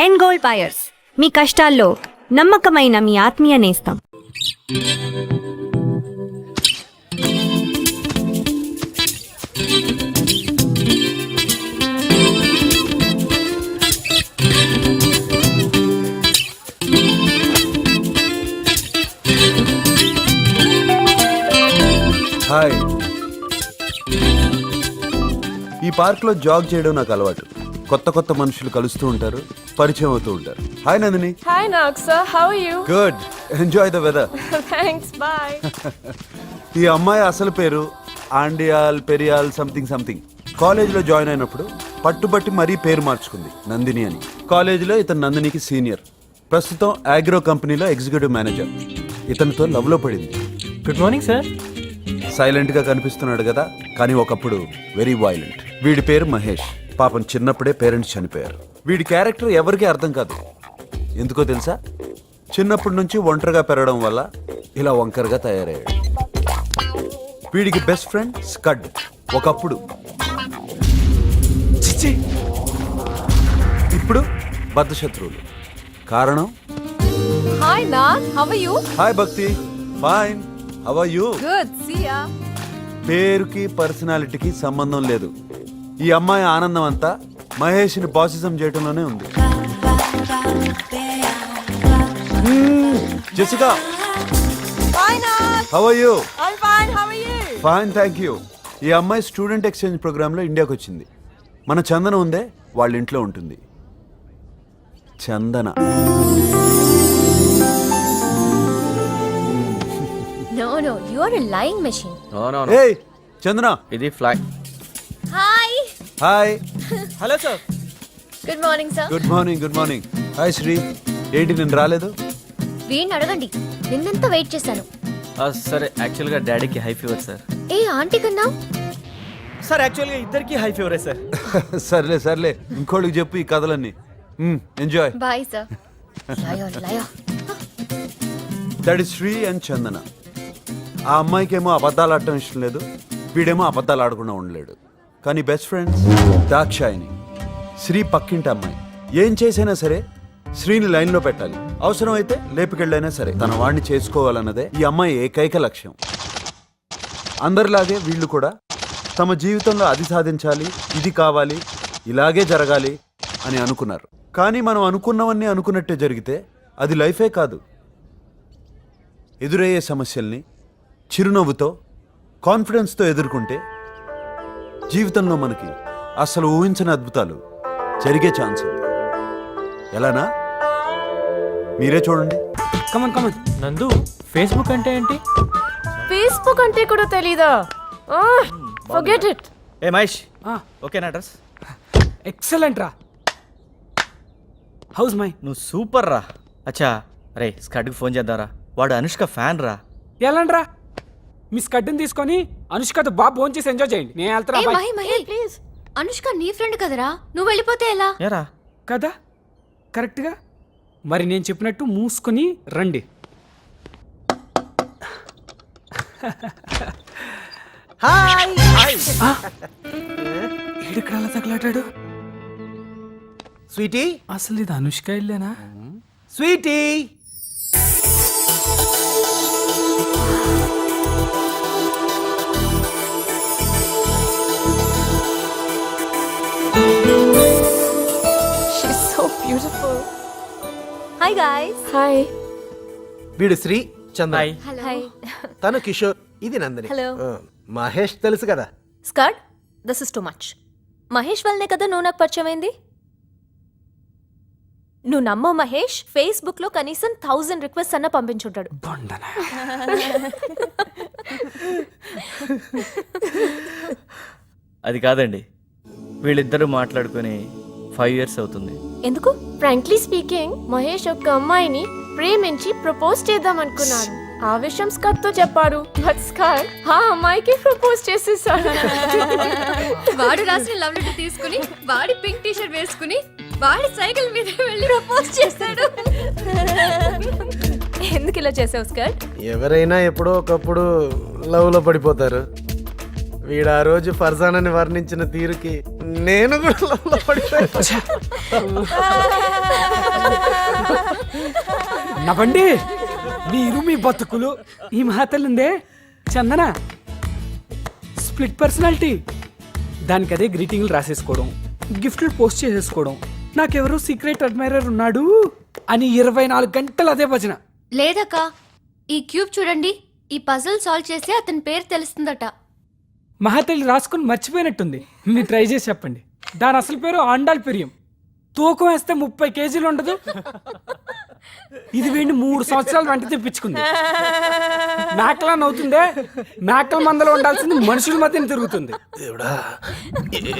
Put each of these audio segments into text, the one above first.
End goal buyers, మీ కష్టాల్లో నమ్మకమైన మీ ఆత్మీయ నేస్తం. హాయ్. ఈ పార్క్లో జాగ్ చేయడం నాకు అలవాటు. కొత్త కొత్త మనుషులు కలుస్తూ ఉంటారు, పరిచయం అవుతూ ఉంటారు. Hi Nandini. Hi Naksa, how are you? Good, enjoy the weather. Thanks, bye. ఈ అమ్మాయి అసలు పేరు ఆండియాల్ పెరియాల్ సంథింగ్ సంథింగ్. కాలేజీలో జాయిన్ అయినప్పుడు పట్టుబట్టి మరీ పేరు మార్చుకుంది, నందిని అని. కాలేజీలో ఇతను నందినికి సీనియర్. ప్రస్తుతం ఆగ్రో కంపెనీలో ఎగ్జిక్యూటివ్ మేనేజర్. ఇతనితో లవ్లో పడింది. Good morning sir. సైలెంట్ గా కనిపిస్తున్నాడు కదా, కానీ ఒకప్పుడు వెరీ వైలెంట్. వీడి పేరు మహేష్. పాపం చిన్నప్పుడే పేరెంట్స్ చనిపోయారు. వీడి క్యారెక్టర్ ఎవరికీ అర్థం కాదు. ఎందుకో తెలుసా? చిన్నప్పటి నుంచి ఒంటరిగా పెరగడం వల్ల ఇలా వంకరగా తయారయ్యాడు. వీడికి బెస్ట్ ఫ్రెండ్ స్కడ్. ఒకప్పుడు, ఇప్పుడు బద్ధశత్రువులు. కారణం? Hi Nak, how are you? Hi Bhakti. Fine, how are you? Good, see ya. పేరుకి పర్సనాలిటీకి సంబంధం లేదు. ఈ అమ్మాయి ఆనందం అంతా మహేష్ని బాసిజం చేయటంలోనే ఉంది. Jessica, Hi Nak. How are you? I'm fine, how are you? Fine, thank you. ఈ అమ్మాయి స్టూడెంట్ ఎక్స్చేంజ్ ప్రోగ్రాంలో ఇండియాకి వచ్చింది. మన చందన ఉందే, వాళ్ళ ఇంట్లో ఉంటుంది. చందన. No, you are a lying machine. No. ఏయ్ చందన. ఇది fly. Hi. Hi. Hello sir. Good morning, sir. Good morning. Good morning. Hi Sri. ఏంటి నేను రాలేదు? వీడిని అడగండి. నిన్నెంత వెయిట్ చేశాను. సరే, యాక్చువల్గా డాడీకి హై ఫీవర్ సార్. ఏ ఆంటీ కన్నా సార్ యాక్చువల్గా ఇద్దరికి హై ఫీవరే సార్. సర్లే ఇంకోళ్ళకి చెప్పు ఈ కథలన్నీ. ఎంజాయ్. Bye sir. లయో that is Sri and Chandana. ఆ అమ్మాయికేమో అబద్ధాలు ఆడటం ఇష్టం లేదు, వీడేమో అబద్ధాలు ఆడకుండా ఉండలేడు. కానీ బెస్ట్ ఫ్రెండ్స్ దాక్షాయిని. శ్రీ పక్కింటి అమ్మాయి. ఏం చేసైనా సరే శ్రీని లైన్లో పెట్టాలి. అవసరమైతే లేపుకెళ్ళైనా సరే తన వాడిని చేసుకోవాలన్నదే ఈ అమ్మాయి ఏకైక లక్ష్యం. అందరిలాగే వీళ్ళు కూడా తమ జీవితంలో అది సాధించాలి, ఇది కావాలి, ఇలాగే జరగాలి అని అనుకున్నారు. కానీ మనం అనుకున్నవన్నీ అనుకున్నట్టే జరిగితే అది లైఫే కాదు. ఎదురయ్యే సమస్యల్ని చిరునవ్వుతో, కాన్ఫిడెన్స్తో ఎదుర్కొంటే జీవితంలో మనకి అసలు ఊహించని అద్భుతాలు జరిగే ఛాన్స్ ఉంది. ఎలానా? మీరే చూడండి. కమన్ నందు, ఫేస్బుక్ అంటే ఏంటి? Facebook అంటే కూడా తెలీదా? Forget it. ఏ మహేష్, ఓకేనా అడ్రస్? ఎక్సలెంట్ రా. House my. నువ్వు సూపర్ రా. అచ్చా, రే స్కడ్కి ఫోన్ చేద్దారా, వాడు అనుష్క ఫ్యాన్ రా. ఎలాంట్రా? మీ స్కడ్ని తీసుకొని అనుష్కతో బాగా భోన్ చేసి ఎంజాయ్ చేయండి. నేను వెళ్తున్నా. ఏ బాయ్. మహి ప్లీజ్. అనుష్క నీ ఫ్రెండ్ కదరా, నువ్వు వెళ్ళిపోతే ఎలా? ఏరా కదా కరెక్ట్గా. మరి నేను చెప్పినట్టు మూసుకొని రండి. ఈడిక్కడ అలా తగలాటాడు. స్వీటీ, అసలు ఇది అనుష్క ఇల్లేనా? Sweetie. She's so beautiful. Hi guys. Hi. వీడు శ్రీ, చంద్ర. హాయ్. తను కిషోర్, ఇది నందిని. Hello. మహేష్ తెలుసు కదా. Skirt, this is too much. Mahesh వల్లనే కదా నువ్వు నాకు పరిచయం అయింది. నువ్వు నమ్మో మహేష్ ఫేస్బుక్ లో కనీసం 1000 రిక్వెస్ట్ అన్న పంపించుంటాడు. బొండనా. అది కాదండి, వీళ్ళిద్దరూ మాట్లాడుకొని 5 years అవుతుంది. ఎందుకు? Frankly speaking, మహేష్ ఒక అమ్మాయిని ప్రేమించి ప్రపోజ్ చేద్దాం అనుకున్నాడు. ఆ విషయం స్కట్ తో చెప్పాడు. బట్ స్కట్ ఆ అమ్మాయికి ప్రపోజ్ చేసేసాడు. వాడు రాసిన లవ్ లెటర్ తీసుకుని వాడి పింక్ టీ షర్ట్ వేసుకుని వాడి సైకిల్ మీద వెళ్ళి ప్రపోజ్ చేశాడు. ఎందుకు ఇలా చేసావు స్కట్? ఎవరైనా ఎప్పుడో ఒకప్పుడు లవ్ లో పడిపోతారు. వీడు ఆ రోజు ఫర్జానాని వర్ణించిన తీరుకి నేను కూడా లవ్ లో పడిపోయాను. నవ్వండి మీరు మీ బతుకులు. ఈ మహాతల్లుందే చందన, స్ప్లిట్ పర్సనాలిటీ. దానికదే గ్రీటింగ్లు రాసేసుకోవడం, గిఫ్ట్లు పోస్ట్ చేసేసుకోవడం, నాకెవరో సీక్రెట్ అడ్మైరర్ ఉన్నాడు అని 24 గంటలు అదే భజన. లేదక్క, ఈ క్యూబ్ చూడండి, ఈ పజిల్ సాల్వ్ చేస్తే అతని పేరు తెలుస్తుందట. మహాతల్లి రాసుకుని మర్చిపోయినట్టుంది. మీరు ట్రై చేసి చెప్పండి. దాని అసలు పేరు ఆండాల్ పెరియం. తూకం వేస్తే 30 కేజీలు ఉండదు. ఇది వీడిని 3 సంవత్సరాలు వెంట తెప్పించుకుంది. మేకలా నవ్వుతుందే, మేకల మందలో ఉండాల్సింది మనుషుల మధ్యన తిరుగుతుంది. దేవుడా,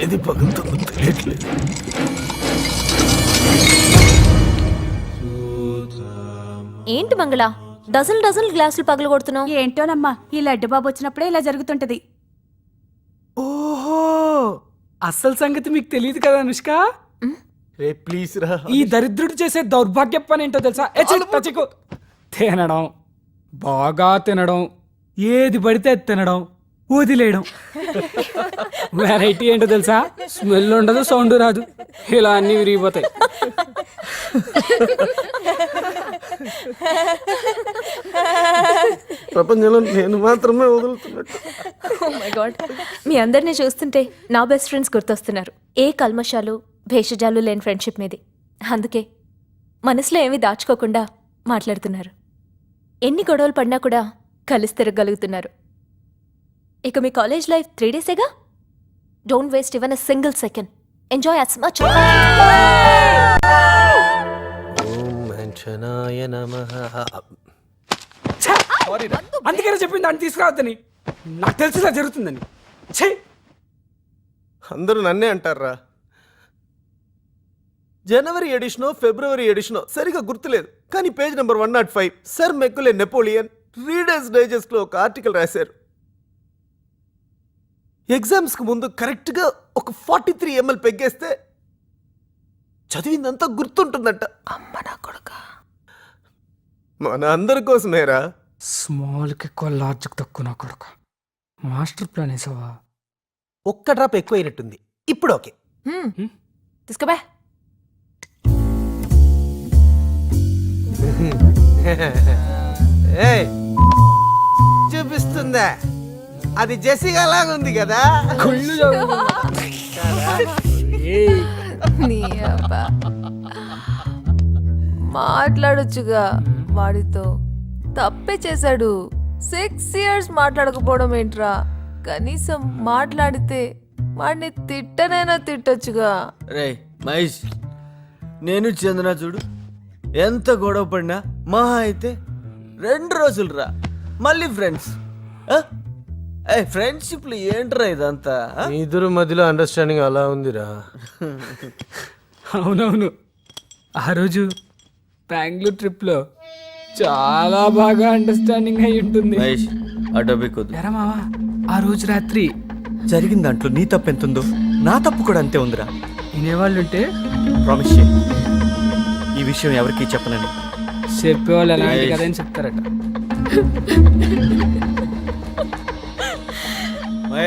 ఏది పగులుతుందో తెలియట్లేదు. ఏంటి మంగళ, డజన్ గ్లాసులు పగలు కొడుతున్నావు? ఏంటోనమ్మా, ఈ లడ్డు బాబు వచ్చినప్పుడే ఇలా జరుగుతుంటది. ఓహో, అసలు సంగతి మీకు తెలియదు కదా అనుష్క. రే ప్లీజ్ రా. ఈ దరిద్రుడు చేసే దౌర్భాగ్య పని ఏంటో తెలుసా? తినడం, బాగా తినడం, ఏది పడితే అది తినడం, వదిలేయడం. వెరైటీ ఏంటో తెలుసా? స్మెల్ ఉండదు, సౌండ్ రాదు, ఇలా అన్ని విరిగిపోతాయి. ప్రపంచంలో నేను మాత్రమే వదులుతున్నట్టు. ఓ మై గాడ్, మీ అందరినీ చూస్తుంటే నా బెస్ట్ ఫ్రెండ్స్ గుర్తొస్తున్నారు. ఏ కల్మషాలు భేషజాలు లేని ఫ్రెండ్షిప్ మీది. అందుకే మనసులో ఏమీ దాచుకోకుండా మాట్లాడుతున్నారు. ఎన్ని గొడవలు పడినా కూడా కలిసి తిరగలుగుతున్నారు. ఇక మీ కాలేజ్ లైఫ్ 3 డేసేగా. Don't waste even a single second. Enjoy as much. ఓం మంచనాయ నమః. అందుకనే చెప్పింది దాన్ని తీసుకురావద్దని. నాకు తెలిసి ఇలా జరుగుతుందని. ఛే! అందరూ నన్నే అంటారా. జనవరి ఎడిషనో ఫిబ్రవరి ఎడిషనో సరిగా గుర్తులేదు, కానీ page number 105 sir మెక్కులే Napoleon readers digest లో ఒక ఆర్టికల్ రాశారు. ఎగ్జామ్స్ కు ముందు కరెక్ట్ గా ఒక 43 ml పెగ్గేస్తే చదివిందంతా గుర్తుంటుందంట. అమ్మ నా కొడుక, మన అందరి కోసమేరా. స్మాల్కి ఎక్కువ, లార్జ్కి తక్కువ నా కొడుక. మాస్టర్ ప్లాన్ వేసావా? ఒక్క డ్రాప్ ఎక్కువైనట్టుంది. ఇప్పుడు ఓకే. తీసుకోబా. చూపిస్తుందా? అది జెసిగా లాగుంది కదా. మాట్లాడొచ్చుగా వాడితో. తప్పే చేశాడు. 6 years మాట్లాడకపోవడం ఏంట్రా? కనీసం మాట్లాడితే వాడిని తిట్టనైనా తిట్టొచ్చుగా. రే మహేష్, నేను చందన చూడు, ఎంత గొడవ పడినా మహా అయితే 2 రోజులు రా, మళ్ళీ ఫ్రెండ్స్. ఫ్రెండ్షిప్లు ఏంట్రా ఇదంతా? మీ ఇద్దరు మధ్యలో అండర్స్టాండింగ్ అలా ఉందిరా. అవునవును, ఆ రోజు బెంగళూరు ట్రిప్లో చాలా బాగా అండర్స్టాండింగ్ అయి ఉంటుంది. మహేష్, ఆ టాపిక్ వద్దు. ఎరా మావా, ఆ రోజు రాత్రి జరిగిన దాంట్లో నీ తప్పు ఎంత ఉందో నా తప్పు కూడా అంతే ఉందిరా. వినేవాళ్ళు ఉంటే ప్రామిస్ చేయి, ఈ విషయం ఎవరికి చెప్పనండి. చెప్పేవాళ్ళు ఎలాంటి కదా అని చెప్తారట.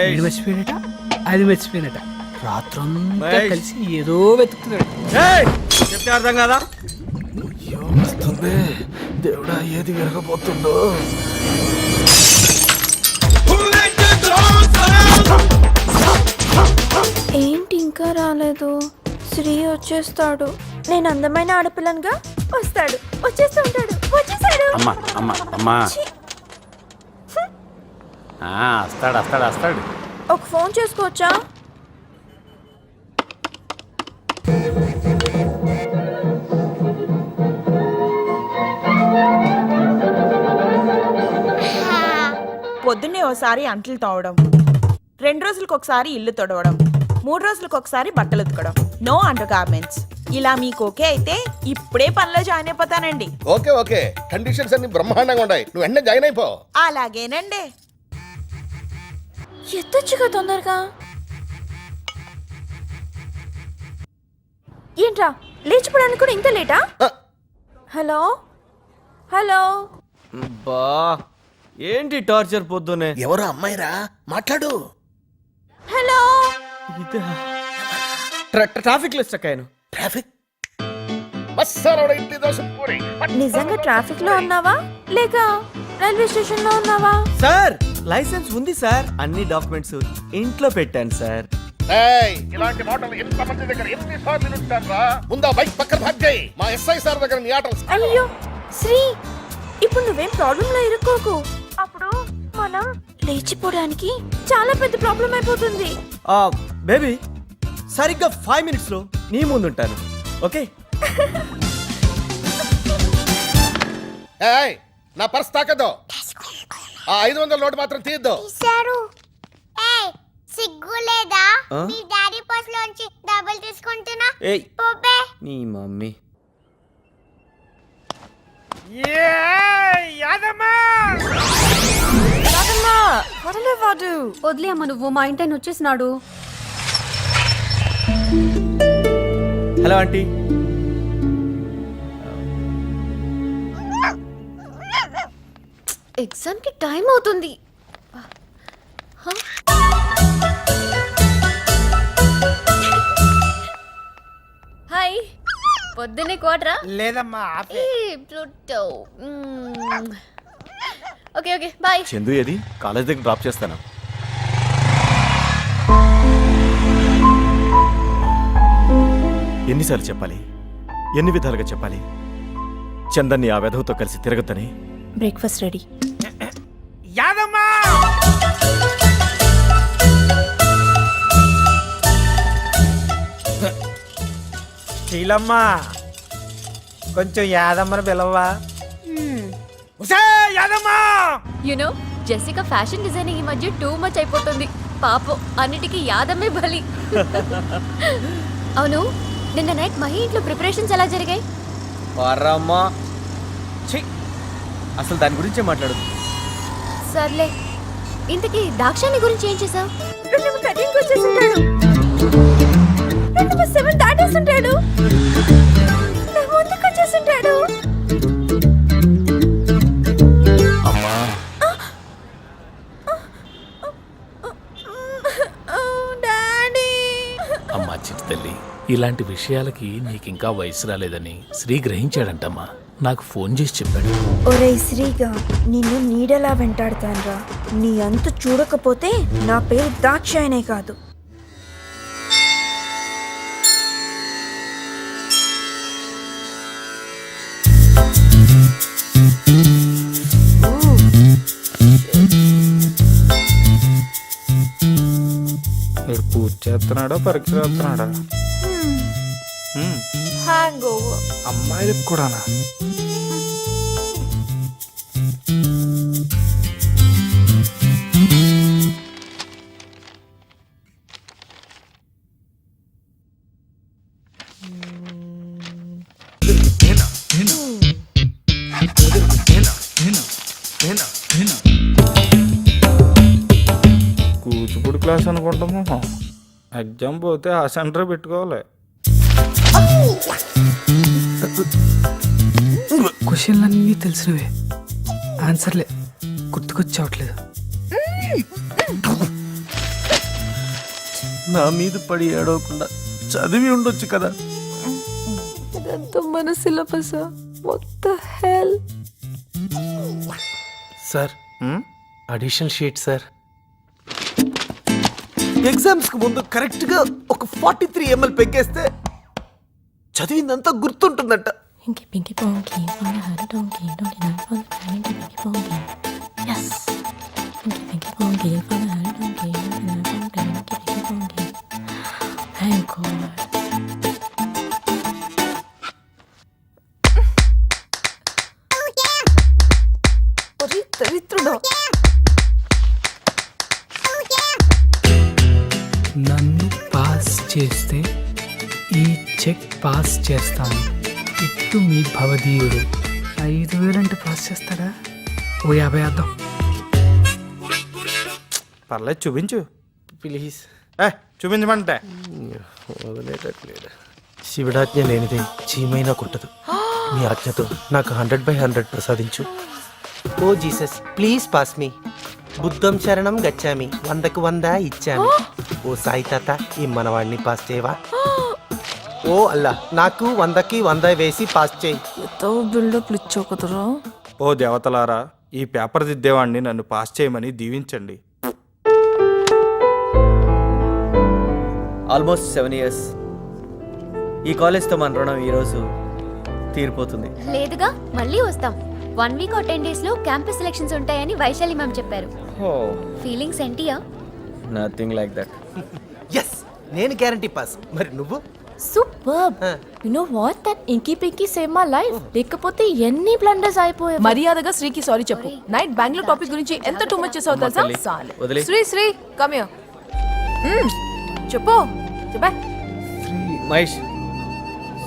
వీడు మర్చిపోయినట, అది మర్చిపోయినట. రాత్రంతా కలిసి ఏదో వెతుకుతున్నాడు. చెప్తే అర్థం కాదా? వస్తుంది దేవుడా, ఏది విరగబోతుందో. ఏంటి ఇంకా రాలేదు? శ్రీ వచ్చేస్తాడు. నేను అందమైన ఆడపిల్లనుగా వస్తాడు, వచ్చేస్తూ ఉంటాడు. వచ్చేసాడు. అమ్మా అమ్మా అమ్మా, వస్తాడు వస్తాడు వస్తాడు. ఒక ఫోన్ చేసుకోవచ్చా? పొద్దున్నే ఓసారి అంట్లు తోవడం, 2 రోజులకు ఒకసారి ఇల్లు తొడవడం, 3 రోజులకు ఒకసారి బట్టలు ఉతకడం. No under garments. ఇలా మీకు ఓకే అయితే ఇప్పుడే పనిలో జాయిన్ అయిపోతానండి. ఓకే ఓకే, కండిషన్స్ అన్ని బ్రహ్మాండంగా ఉన్నాయి. నువ్వు వెంటనే జాయిన్ అయిపో. అలాగేనండి. ఎత్తొచ్చుగా తొందరగా. ఏంట్రా, లేచిపోవడానికి కూడా ఇంత లేటా? Hello hello. బా, ఏంటి టార్చర్ పొద్దునే? ఎవరు అమ్మాయిరా, మాట్లాడు. హలో. ట్రాఫిక్ లో స్టక్ అయ్యాను. ట్రాఫిక్ మసాలా ఇడ్లీ దోశ పూరి నిజంగా ట్రాఫిక్ లో ఉన్నావా లేక రైల్వే స్టేషన్ లో ఉన్నావా? సార్ లైసెన్స్ ఉంది సార్, అన్ని డాక్యుమెంట్స్ ఇంట్లో పెట్టాను సార్. ఏయ్, ఇలాంటి మాటలు ఎంతమంది దగ్గర ఎన్నిసార్లు వినుంటారా? ముందా బైక్ పక్కన పార్క్ చేయి. మా ఎస్ఐ సార్ దగ్గర నీ ఆటలు అయ్యో శ్రీ, ఇప్పుడు నువ్వేం ప్రాబ్లం లో ఇరుక్కోకు. అప్పుడు మనం లేచిపోవడానికి చాలా పెద్ద ప్రాబ్లం అయిపోతుంది. బేబీ సరిగ్గా 5 minutes లో నీ ముందుంటాను, ఓకే? ఏయ్, నా పర్స్ తాకద్దు. ఆ 500 నోటు మాత్రం తీయద్దు. సిగ్గు లేదా? ఆ? మీ డాడీ పర్స్ లోంచి డబ్బులు తీసుకుంటున్నా. ఏయ్ పోపే. నీ మమ్మీ. వాడు వదిలే అమ్మ, నువ్వు మా ఇంటి వచ్చేసినాడు. Hello aunty. ఎగ్జామ్ కి టైం అవుతుంది. హాయ్, పొద్దున్నే క్వార్టరా? లేదమ్మా, Pluto. Okay okay bye. Chandu ఏది? కాలేజ్ దగ్గర డ్రాప్ చేస్తాను. ఎన్నిసార్లు చెప్పాలి, ఎన్ని విధాలుగా చెప్పాలి చందన్ని ఆ వెధవతో కలిసి తిరగద్దని? Breakfast ready. యాదమ్మా, శీలమ్మా, కొంచెం యాదమ్మని పిలవా? యాదమ్మా, యునో జెసికా ఫ్యాషన్ డిజైనింగ్ ఈ మధ్య టూ మచ్ అయిపోతుంది. పాపం అన్నిటికీ యాదమ్మే బలి. అవును, నిన్న నైట్ మహి ఇంట్లో ప్రిపరేషన్స్ ఎలా జరిగాయి? వరమ్మా, ఛీ, అసలు దాని గురించే మాట్లాడు. సర్లే, ఇంతకీ దాక్షాని గురించి ఏం చేసావు? 13 వచ్చేసింటాడు, 7 దాటేసింటాడు, ముందుకు వచ్చేసింటాడు. అమ్మా, డాడీ, అమ్మా చిట్టి తల్లి, ఇలాంటి విషయాలకి నీకింకా వయసు రాలేదని శ్రీ గ్రహించాడంటమ్మా. నాకు ఫోన్ చేసి చెప్పాడు. ఒరే శ్రీగా, నిన్ను నీడలా వెంటాడుతాన్రా. నీ అంతు చూడకపోతే నా పేరు దాక్షాయనే కాదు. పూజ చేస్తున్నాడా, పరీక్ష చేస్తున్నాడా? Hang over. అమ్మాయిలకు కూడానా? కూచిపూడి క్లాస్ అనుకుంటాము. ఎగ్జామ్ పోతే ఆ సెంటర్ పెట్టుకోవాలి. క్వశ్చన్లు అన్నీ తెలిసినవే, ఆన్సర్లే గుర్తుకొచ్చావట్లేదు. నా మీద పడి ఏడవకుండా చదివి ఉండొచ్చు కదా. ఇదంతా మన సిలబస్. మొత్తం hell. Sir, additional sheet sir. Exams కు ముందు కరెక్ట్ గా ఒక 43 ml పెగ్గేస్తే చదివిందంతా గుర్తుంటుందంట. Pinky pinky ponky, ponky honey donkey, donkey not for the pinky pinky ponky. Yes. Pinky pinky ponky, for the honey donkey, donkey not for the pinky pinky ponky. Thank God. ఒరే దరిద్రుడా, నన్ను pass చేస్తే ఈ check pass చేస్తాను. ఇట్టు మీ భవదీయుడు. 5,000 అంటే pass చేస్తాడా? ఓ 50 వేద్దాం. పర్లేదు, చూపించు ప్లీజ్. చూపించమంటే వదిలేటట్లేదు. శివుడాజ్ఞ లేనిదే చీమైనా కుట్టదు. మీ ఆజ్ఞతో నాకు 100/100 ప్రసాదించు. ఓ జీసస్, ప్లీజ్ పాస్ మీ. బుద్ధం శరణం గచ్చామి, 100కు 100 ఇచ్చామి. ఓ సాయి తాత, ఈ మనవాడిని పాస్ చేయవా? ఓ అల్లా నాకు 100కి 100 వేసి పాస్ చేయి. బిల్డప్ ఇచ్చోకదురా. ఓ దేవతలారా, ఈ పేపర్ దిద్దేవాడిని నన్ను పాస్ చేయమని దీవించండి. Almost 7 years. ఈ కాలేజ్తో మన రుణం ఈరోజు తీరిపోతుంది. లేదుగా మళ్ళీ వస్తాం. 1 week or 10 days లో క్యాంపస్ సెలక్షన్స్ ఉంటాయని వైశాలి మ్యామ్ చెప్పారు. ఫీలింగ్స్ ఏంటియా? Nothing like that. ఎస్, నేను గ్యారంటీ పాస్. మరి నువ్వు? Super. You know what, that inky pinky save my life. లేకపోతే ఎన్ని బ్లండర్స్ అయిపోయాయి. మర్యాదగా శ్రీకి సారీ చెప్పు. నైట్ బెంగళూరు టాపిక్ గురించి ఎంత టూ మచ్ చేసావు తెలుసా? వదిలే. Sri come here. చెప్పు చెప్పా. మహేష్,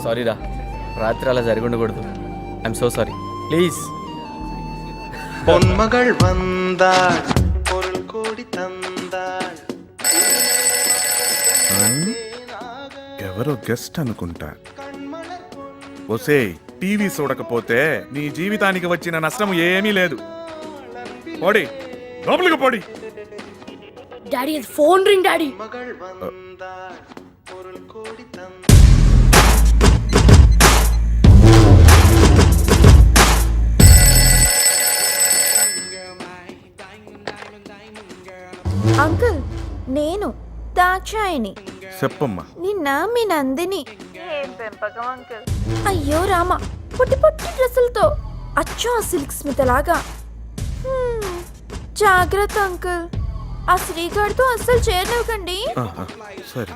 సారీ రా, రాత్రి అలా జరిగి ఉండకూడదు. I'm so sorry, please. పొన్మగల్ వందాళ్ పొరుల్ కోడి తందాళ్. ఎవరో గెస్ట్ అనుకుంటా. ఒసే, టీవీ చూడకపోతే నీ జీవితానికి వచ్చిన నష్టం ఏమీ లేదు. పోడి లోపలికి పోడి. Daddy phone ring daddy. Uncle, నేను దాక్షాయిని. చెప్పమ్మా. నిన్న మీ నందిని. అయ్యో రామ, పొట్టి పొట్టి డ్రెస్సులతో అచ్చా సిల్క్ స్మిత లాగా. జాగ్రత్త అంకుల్, ఆ శ్రీగాడితో అస్సలు చేరనివ్వకండి. సరే.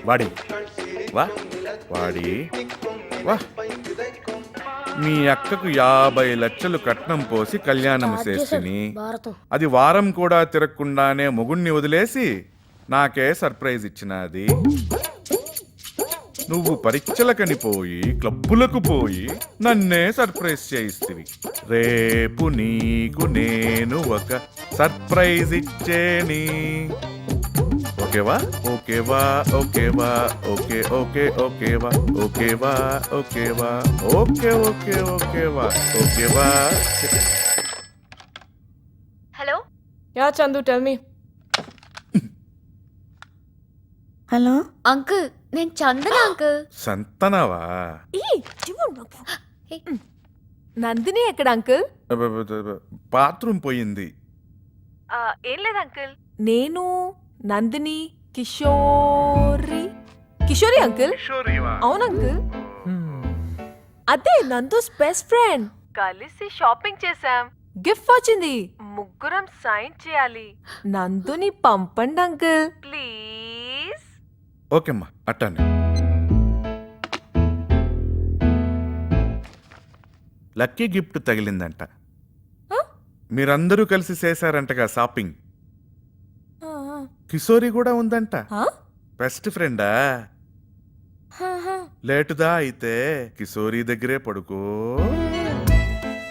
వాడి వా వాడి వా. మీ అక్కకు 50 లక్షలు కట్నం పోసి కళ్యాణం చేసిని. అది వారం కూడా తిరగకుండానే మొగుణ్ణి వదిలేసి నాకే సర్ప్రైజ్ ఇచ్చినది. నువ్వు పరీక్షలకని పోయి క్లబ్బులకు పోయి నన్నే సర్ప్రైజ్ చేయిస్తివి. రేపు నీకు నేను ఒక సర్ప్రైజ్ ఇచ్చేని. ఓకేవా? ఓకేవా? ఓకేవా? ఓకే ఓకే ఓకేవా? ఓకేవా? ఓకేవా? ఓకే ఓకే ఓకేవా? ఓకేవా? Hello ya Chandu, tell me. Hello uncle, నేను చందన అంకుల్. సంతనవా? నందిని ఎక్కడ అంకుల్? బాత్రూమ్ పోయింది. ఏం లేదు అంకుల్, నేను నందిని కిషోరి అంకుల్. అవును అంకుల్, అదే నందూస్ బెస్ట్ ఫ్రెండ్. కలిసి షాపింగ్ చేసాం, గిఫ్ట్ వచ్చింది, ముగ్గురం సైన్ చేయాలి. నందుని పంపండి అంకుల్ ప్లీజ్. ఓకేమ్మా, అట్టానే. లక్కీ గిఫ్ట్ తగిలిందంట. మీరందరూ కలిసి చేశారంటగా షాపింగ్. కిషోరి కూడా ఉందంట. బెస్ట్ ఫ్రెండా? లేటుదా అయితే కిషోరి దగ్గరే పడుకో.